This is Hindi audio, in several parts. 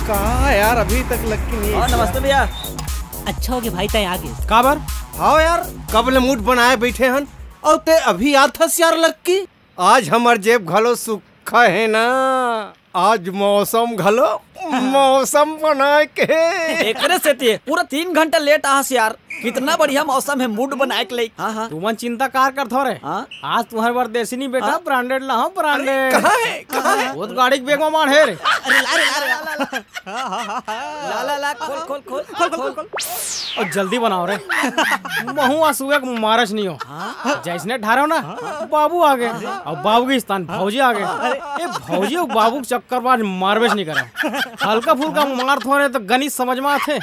कहा यार अभी तक लक्की नहीं। नमस्ते भैया। अच्छा हो गया भाई तय आगे काबर हाँ यार कब ले मूड बनाए बैठे हन और ते अभी याद था यार लक्की। आज हमार जेब घलो सुखा है ना। आज मौसम घलो मौसम बनाए के एकरे से पूरा 3 घंटा लेट आस यार। कितना बढ़िया मौसम है मूड बनाए के लिए। हाँ हाँ तुमन चिंता कार कर थोरे। आज तुम्हारे बार देसी नहीं बेटा ब्रांडेड ला ब्रांडेड। कहाँ है वो गाड़ी के बैग में मान है रे। अरे ला खोल और जल्दी बनाओ रे। महुआ सुबह मारच नहीं हो। जैसने ढारो ना बाबू आ गए और बाबू के स्थान भौजी आ गए। ये भौजी और बाबू के चक्कर बाद मारवेश नहीं करे। हल्का फुल्का मार थोड़े तो गणित समझ में आते।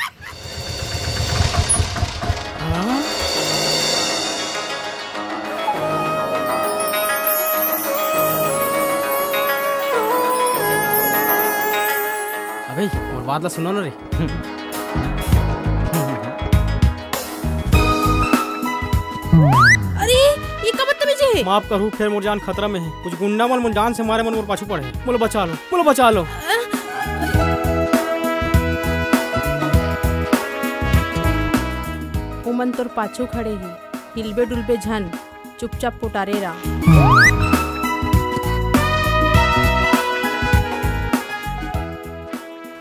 अबे और बात ला सुनो ना रे। अरे ये कब बदतमीजी है। माफ करूँ फिर मोर जान खतरा में है। कुछ गुंडा मन जान से मारे मन मोर पाछू पड़े। बोलो बचा लो बोलो बचा लो। उमन तोर पाछू खड़े ही हिलबे डुलबे झन चुपचाप पुटारे रा।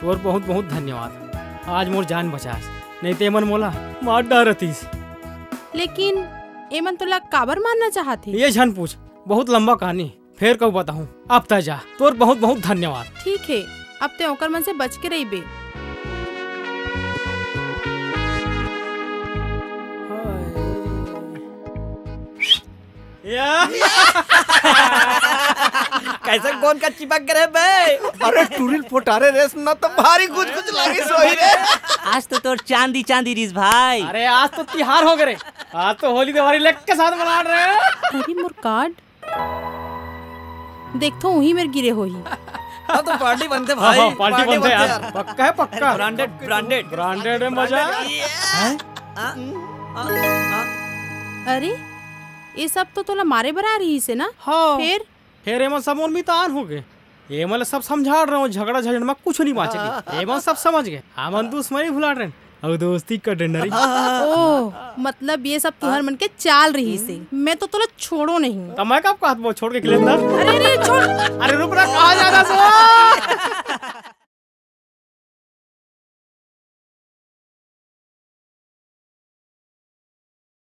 तोर बहुत बहुत धन्यवाद। आज मोर जान बचास नहीं ते मन मोला मार डारतीस। लेकिन एमन तोला काबर मारना चाहते। ये झन पूछ बहुत लंबा कहानी फिर कब बताऊं। अब तक जा तोर बहुत बहुत धन्यवाद। ठीक है अब ते ओकर मन से बच के रही बे। कैसे कौन का चिपक करे बे। अरे टूरिल पोटारे रेस ना तो भारी कुछ लगी सोई रे। आज तो तोर चांदी चांदी रिस भाई। अरे आज तो तिहार हो गए। आज तो होली दिवाली लेक के साथ मना रहे हैं। अरे मोर कार्ड देखो वही मेरे गिरे हो ही। तो पार्टी बनते भाई। पार्टी बनते यार। पक्का है पक्का। ब्रांडेड में मजा। अरे ये सब तो तोला मारे बरा रही से ना। हाँ फिर एमन सब भी तान हो गए। एमन सब समझा रहे हो झगड़ा झगड़ में कुछ नहीं बाचे। एमन सब समझ गए। हमन दुश्मनी भुला रहे और दोस्ती कर रहे। ओह मतलब ये सब तुहर मन के चाल रही से। मैं तो तोला छोड़ो नहीं। तो मैं कब कहत छोड़ के खिले। अरे छोड़। अरे रुक रहा कहाँ जाना सो।